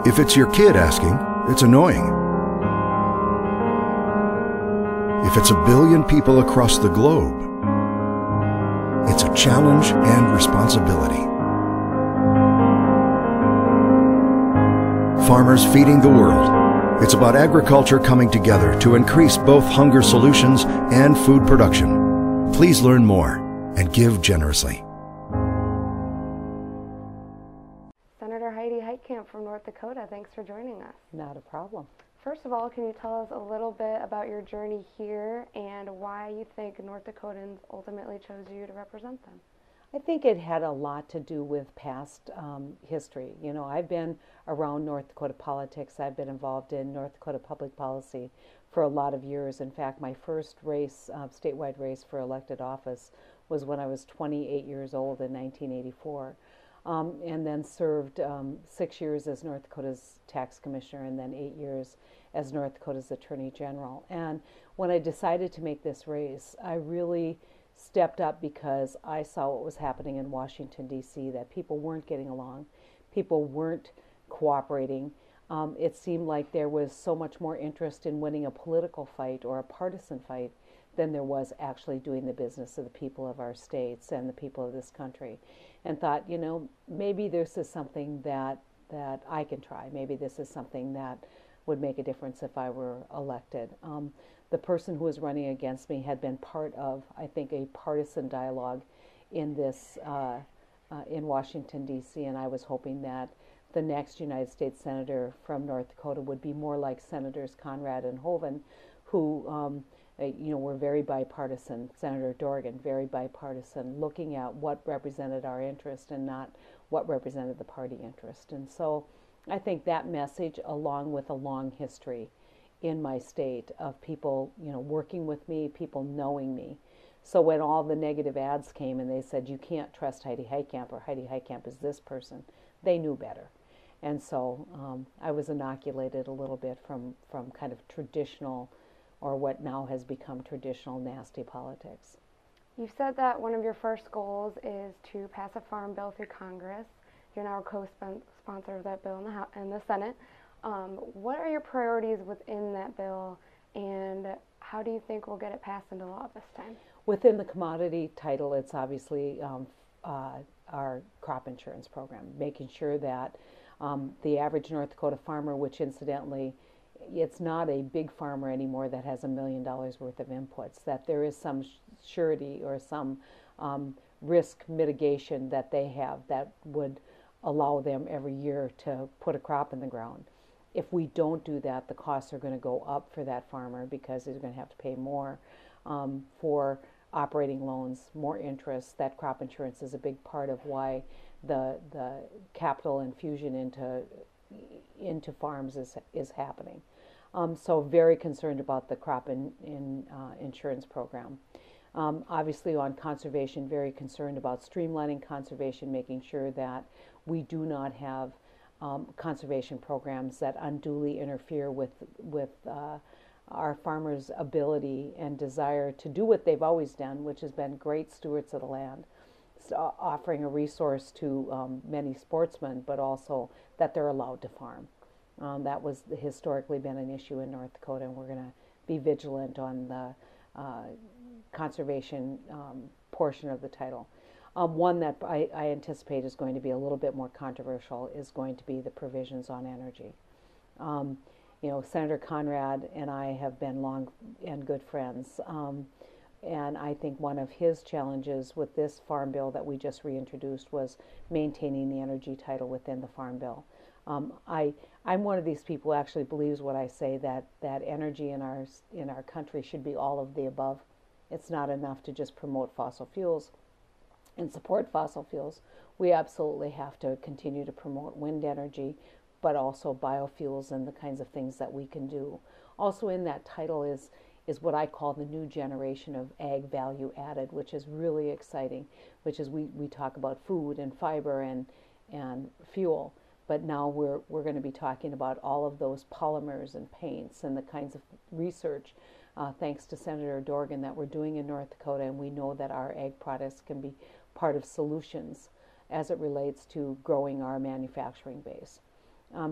If it's your kid asking, it's annoying. If it's a billion people across the globe, it's a challenge and responsibility. Farmers feeding the world. It's about agriculture coming together to increase both hunger solutions and food production. Please learn more and give generously. Senator Heidi Heitkamp from North Dakota, thanks for joining us. Not a problem. First of all, can you tell us a little bit about your journey here and why you think North Dakotans ultimately chose you to represent them? I think it had a lot to do with past history. You know, I've been around North Dakota politics. I've been involved in North Dakota public policy for a lot of years. In fact, my first race, statewide race for elected office was when I was 28 years old in 1984. And then served 6 years as North Dakota's tax commissioner and then 8 years as North Dakota's attorney general. And when I decided to make this race, I really stepped up because I saw what was happening in Washington, D.C., that people weren't getting along. People weren't cooperating. It seemed like there was so much more interest in winning a political fight or a partisan fight than there was actually doing the business of the people of our states and the people of this country. And thought, you know, maybe this is something that I can try. Maybe this is something that would make a difference if I were elected. The person who was running against me had been part of, I think, a partisan dialogue in this, in Washington, D.C., and I was hoping that the next United States Senator from North Dakota would be more like Senators Conrad and Hoeven, who you know, were very bipartisan. Senator Dorgan, very bipartisan, looking at what represented our interest and not what represented the party interest. And so I think that message, along with a long history in my state of people, you know, working with me, people knowing me. So when all the negative ads came and they said, you can't trust Heidi Heitkamp, or Heidi Heitkamp is this person, they knew better. And so I was inoculated a little bit from kind of traditional, or what now has become traditional, nasty politics. You've said that one of your first goals is to pass a farm bill through Congress. You're now a co-sponsor of that bill in the Senate. What are your priorities within that bill, and how do you think we'll get it passed into law this time? Within the commodity title, it's obviously our crop insurance program, making sure that the average North Dakota farmer, which incidentally, it's not a big farmer anymore that has $1 million worth of inputs, that there is some surety or some risk mitigation that they have that would allow them every year to put a crop in the ground. If we don't do that, the costs are going to go up for that farmer because they're going to have to pay more for operating loans, more interest. That crop insurance is a big part of why the capital infusion into farms is happening. So very concerned about the crop insurance program. Obviously on conservation, very concerned about streamlining conservation, making sure that we do not have conservation programs that unduly interfere with our farmers' ability and desire to do what they've always done, which has been great stewards of the land, offering a resource to many sportsmen, but also that they're allowed to farm. That was historically been an issue in North Dakota, and we're going to be vigilant on the conservation portion of the title. One that I anticipate is going to be a little bit more controversial is going to be the provisions on energy. You know, Senator Conrad and I have been long and good friends, and I think one of his challenges with this farm bill that we just reintroduced was maintaining the energy title within the farm bill. I'm one of these people who actually believes what I say, that energy in our country should be all of the above. It's not enough to just promote fossil fuels and support fossil fuels. We absolutely have to continue to promote wind energy, but also biofuels and the kinds of things that we can do. Also in that title is what I call the new generation of ag value added, which is really exciting, which is we talk about food and fiber and fuel. But now we're going to be talking about all of those polymers and paints and the kinds of research, thanks to Senator Dorgan, that we're doing in North Dakota, and we know that our ag products can be part of solutions as it relates to growing our manufacturing base.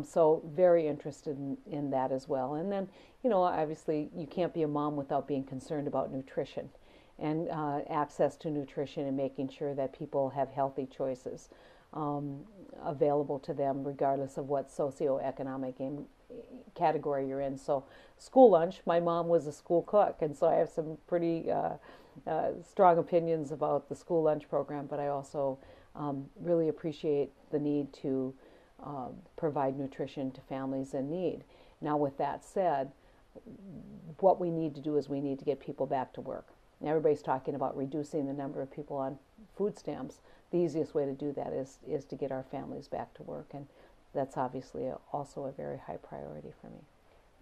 So very interested in that as well. And then, obviously you can't be a mom without being concerned about nutrition and access to nutrition and making sure that people have healthy choices available to them regardless of what socioeconomic category you're in. So school lunch, my mom was a school cook, and so I have some pretty strong opinions about the school lunch program, but I also really appreciate the need to provide nutrition to families in need. Now, with that said, what we need to do is we need to get people back to work. Everybody's talking about reducing the number of people on food stamps. The easiest way to do that is to get our families back to work, and that's obviously also a very high priority for me.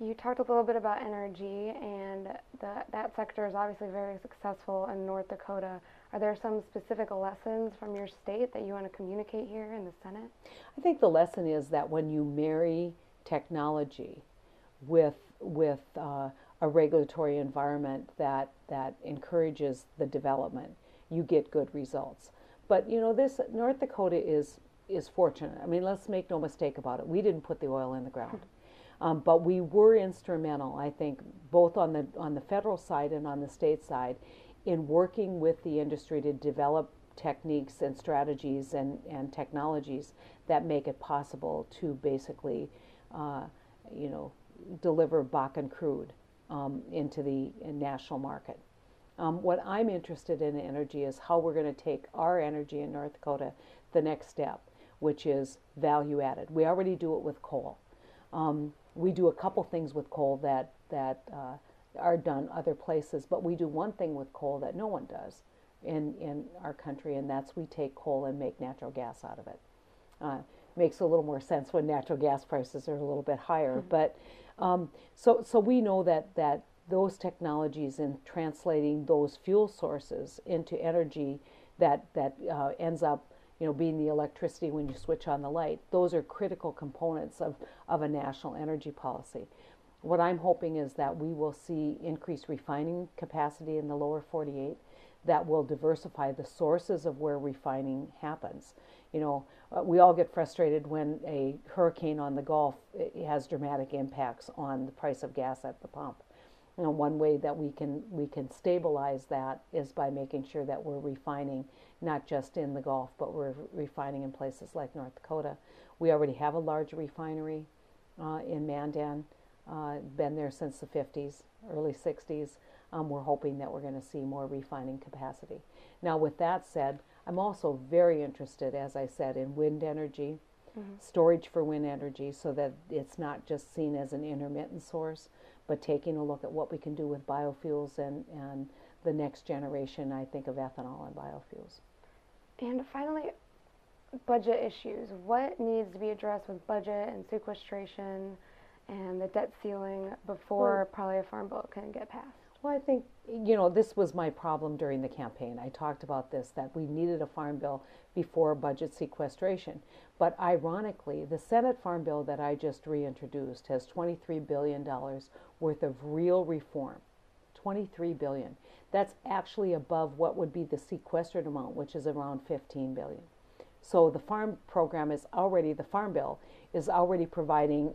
You talked a little bit about energy, and that sector is obviously very successful in North Dakota. Are there some specific lessons from your state that you want to communicate here in the Senate? I think the lesson is that when you marry technology with a regulatory environment that encourages the development, you get good results. But this North Dakota is fortunate. I mean, let's make no mistake about it. We didn't put the oil in the ground. But we were instrumental, I think, both on the federal side and on the state side, in working with the industry to develop techniques and strategies and technologies that make it possible to basically, deliver Bakken crude into the national market. What I'm interested in energy is how we're going to take our energy in North Dakota the next step, which is value added. We already do it with coal. We do a couple things with coal that are done other places, but we do one thing with coal that no one does in our country, and that's we take coal and make natural gas out of it. Makes a little more sense when natural gas prices are a little bit higher, but so we know that those technologies and translating those fuel sources into energy that ends up being the electricity when you switch on the light, those are critical components of a national energy policy. What I'm hoping is that we will see increased refining capacity in the lower 48 that will diversify the sources of where refining happens. We all get frustrated when a hurricane on the Gulf has dramatic impacts on the price of gas at the pump. One way that we can stabilize that is by making sure that we're refining not just in the Gulf, but we're refining in places like North Dakota. We already have a large refinery in Mandan, been there since the 50s, early 60s. We're hoping that we're going to see more refining capacity. Now, with that said, I'm also very interested, as I said, in wind energy, storage for wind energy, so that it's not just seen as an intermittent source, but taking a look at what we can do with biofuels and the next generation, I think, of ethanol and biofuels. And finally, budget issues. What needs to be addressed with budget and sequestration and the debt ceiling before probably a farm bill can get passed? Well, I think, this was my problem during the campaign. I talked about this, that we needed a farm bill before budget sequestration. But ironically, the Senate farm bill that I just reintroduced has $23 billion worth of real reform. $23 billion. That's actually above what would be the sequestered amount, which is around $15 billion. So the farm bill is already providing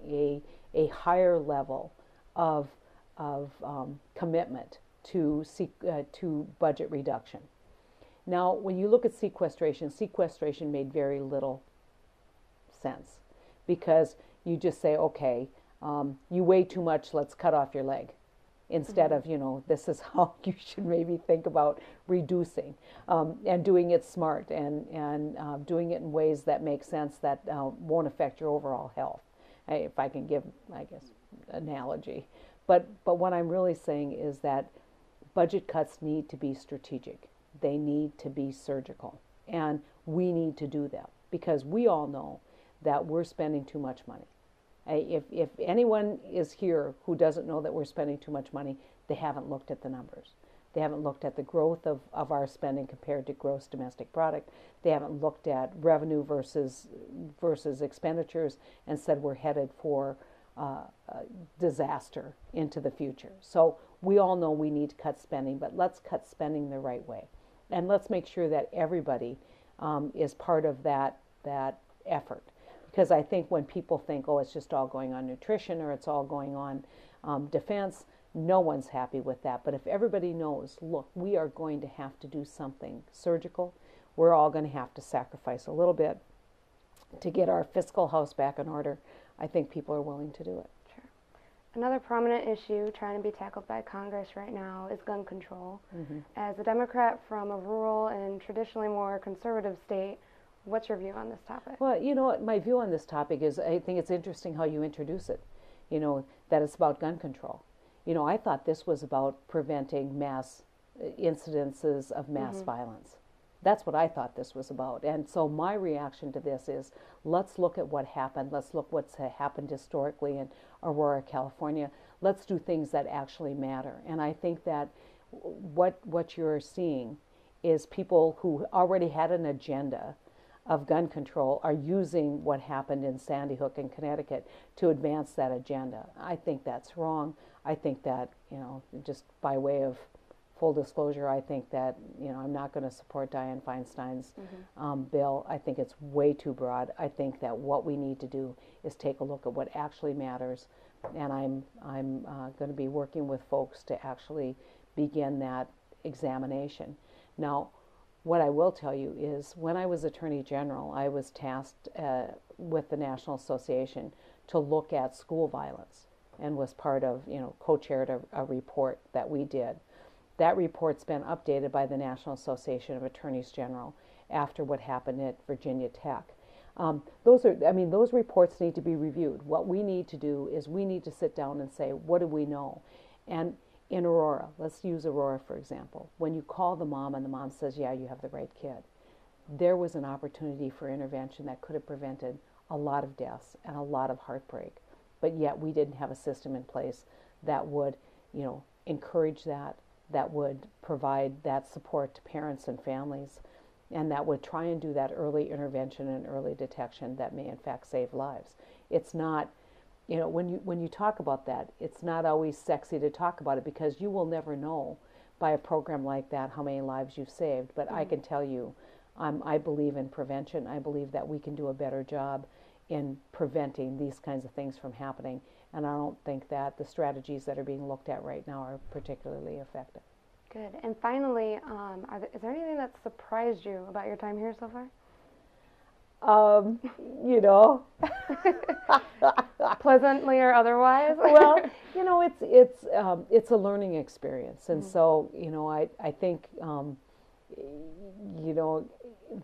a higher level of commitment to budget reduction. Now, when you look at sequestration made very little sense, because you just say, okay, you weigh too much, let's cut off your leg, instead of, this is how you should maybe think about reducing, and doing it smart and doing it in ways that make sense, that won't affect your overall health. If I can give, I guess, analogy. But what I'm really saying is that budget cuts need to be strategic. They need to be surgical. And we need to do that, because we all know that we're spending too much money. If anyone is here who doesn't know that we're spending too much money, they haven't looked at the numbers. They haven't looked at the growth of our spending compared to gross domestic product. They haven't looked at revenue versus expenditures and said we're headed for disaster into the future. So we all know we need to cut spending, but let's cut spending the right way. And let's make sure that everybody is part of that effort. Because I think when people think, oh, it's just all going on nutrition or it's all going on defense, no one's happy with that. But if everybody knows, look, we are going to have to do something surgical, we're all going to have to sacrifice a little bit to get our fiscal house back in order, I think people are willing to do it. Sure. Another prominent issue trying to be tackled by Congress right now is gun control. As a Democrat from a rural and traditionally more conservative state, what's your view on this topic? Well, you know what, my view on this topic is, I think it's interesting how you introduce it, you know, that it's about gun control. You know, I thought this was about preventing mass incidences of mass violence. That's what I thought this was about. And so my reaction to this is, let's look at what happened. Let's look what's happened historically in Aurora, California. Let's do things that actually matter. And I think that what you're seeing is people who already had an agenda of gun control are using what happened in Sandy Hook in Connecticut to advance that agenda. I think that's wrong. I think that, you know, just by way of full disclosure, I think that, you know, I'm not going to support Dianne Feinstein's bill. I think it's way too broad. I think that what we need to do is take a look at what actually matters, and I'm going to be working with folks to actually begin that examination. Now, what I will tell you is, when I was Attorney General, I was tasked with the National Association to look at school violence, and was part of, you know, co-chaired a report that we did. That report's been updated by the National Association of Attorneys General after what happened at Virginia Tech. Those reports need to be reviewed. What we need to do is we need to sit down and say, what do we know? And in Aurora, let's use Aurora for example, when you call the mom and the mom says, yeah, you have the right kid, there was an opportunity for intervention that could have prevented a lot of deaths and a lot of heartbreak. But yet we didn't have a system in place that would, you know, encourage that, that would provide that support to parents and families, and that would try and do that early intervention and early detection that may in fact save lives. It's not, you know, when you talk about that, it's not always sexy to talk about it, because you will never know by a program like that how many lives you've saved. But I can tell you, I believe in prevention. I believe that we can do a better job in preventing these kinds of things from happening. And I don't think that the strategies that are being looked at right now are particularly effective. Good. And finally, is there anything that surprised you about your time here so far? You know, pleasantly or otherwise? Well, you know, it's a learning experience, and so, you know, I think you know,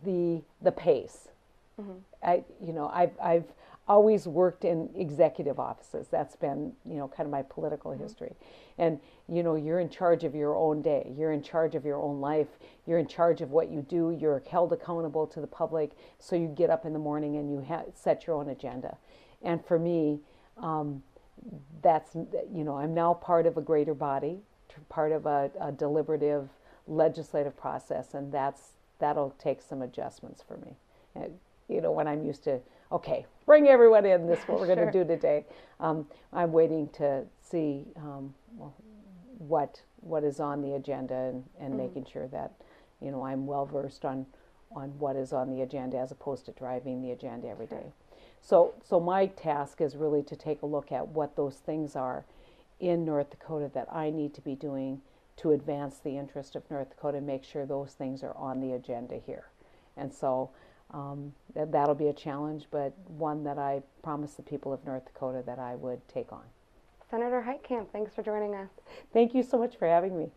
the pace. I've always worked in executive offices. That's been, you know, kind of my political history. And, you know, you're in charge of your own day. You're in charge of your own life. You're in charge of what you do. You're held accountable to the public. So you get up in the morning and you set your own agenda. And for me, that's, you know, I'm now part of a greater body, part of a deliberative legislative process, and that'll take some adjustments for me. And, you know, when I'm used to, okay, bring everyone in, this is what we're going to do today. I'm waiting to see what is on the agenda, and making sure that, you know, I'm well versed on what is on the agenda, as opposed to driving the agenda every day. So my task is really to take a look at what those things are in North Dakota that I need to be doing to advance the interest of North Dakota, and make sure those things are on the agenda here. And so that'll be a challenge, but one that I promised the people of North Dakota that I would take on. Senator Heitkamp, thanks for joining us. Thank you so much for having me.